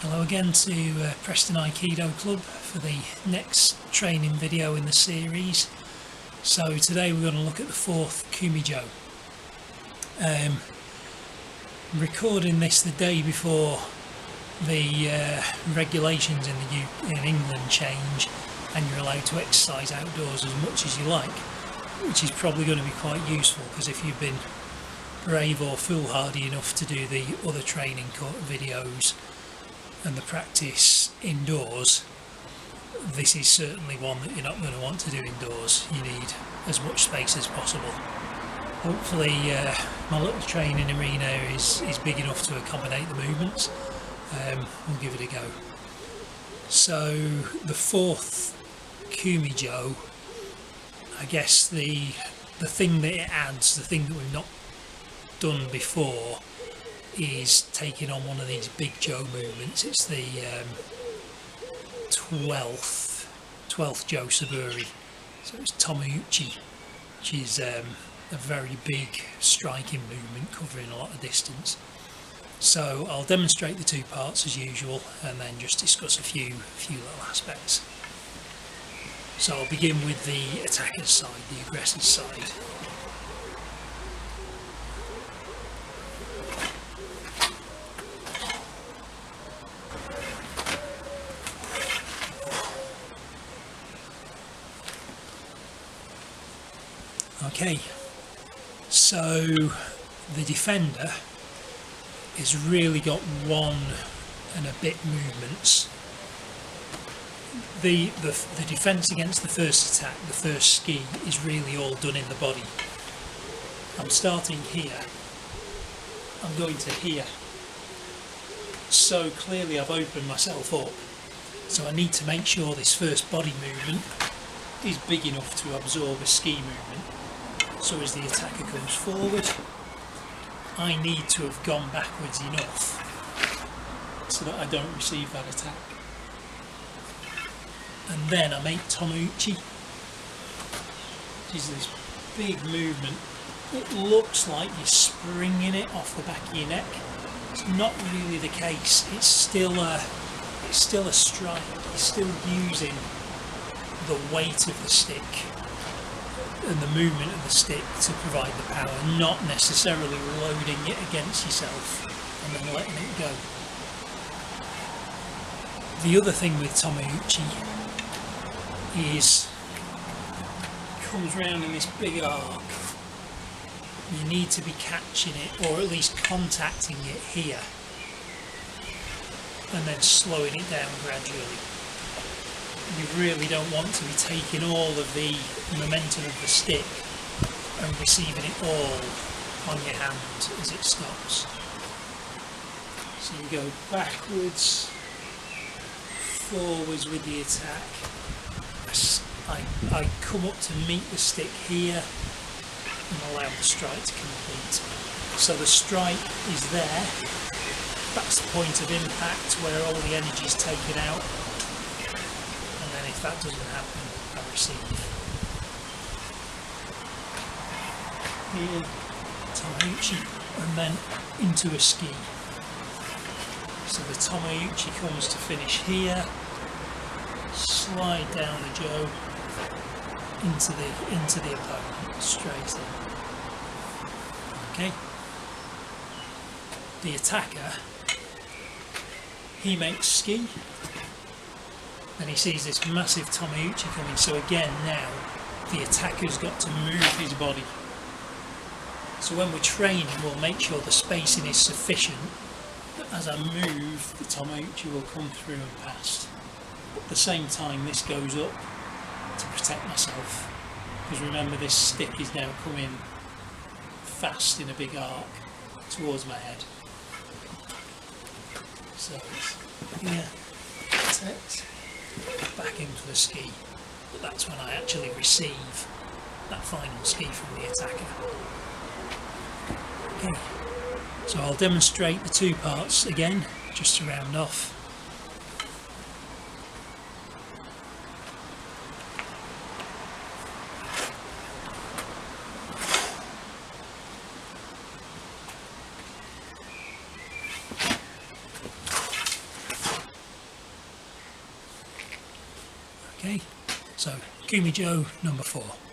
Hello again to Preston Aikido Club for the next training video in the series. So today we're going to look at the fourth Kumijo. I'm recording this the day before the regulations in England change and you're allowed to exercise outdoors as much as you like, which is probably going to be quite useful because if you've been brave or foolhardy enough to do the other training videos and the practice indoors, this is certainly one that you're not going to want to do indoors. You need as much space as possible. Hopefully my little training arena is big enough to accommodate the movements. We'll give it a go. So the fourth Kumijo, I guess the thing that it adds, the thing that we've not done before, is taking on one of these big Joe movements. It's the 12th Joe Saburi. So it's Tomauchi, which is a very big striking movement covering a lot of distance. So I'll demonstrate the two parts as usual and then just discuss a few little aspects. So I'll begin with the attacker's side, the aggressor's side. Okay, so the defender has really got one and a bit movements. The defence against the first attack, the first ski, is really all done in the body. I'm starting here, I'm going to here. So clearly I've opened myself up, so I need to make sure this first body movement is big enough to absorb a ski movement. So as the attacker comes forward, I need to have gone backwards enough so that I don't receive that attack. And then I make Tomauchi, which is this big movement. It looks like you're springing it off the back of your neck. It's not really the case. It's still a strike. You're still using the weight of the stick and the movement of the stick to provide the power, not necessarily loading it against yourself and then letting it go. The other thing with Tomauchi is it comes round in this big arc. You need to be catching it, or at least contacting it here, and then slowing it down gradually. You really don't want to be taking all of the momentum of the stick and receiving it all on your hand as it stops. So you go backwards, forwards with the attack. I come up to meet the stick here and allow the strike to complete. So the strike is there. That's the point of impact where all the energy is taken out. If that doesn't happen, I receive. Here, Tomauchi, and then into a ski. So the Tomauchi comes to finish here, slide down the Joe into the opponent, straight in. Okay. The attacker, he makes ski. And he sees this massive Tomauchi coming, so again now the attacker's got to move his body. So when we're training, we'll make sure the spacing is sufficient that as I move, the Tomauchi will come through and past. But at the same time, this goes up to protect myself, because remember, this stick is now coming fast in a big arc towards my head. So it's here, protect, back into the ski, but that's when I actually receive that final ski from the attacker. Okay, so I'll demonstrate the two parts again, just to round off. Okay, so Kumijo number 4.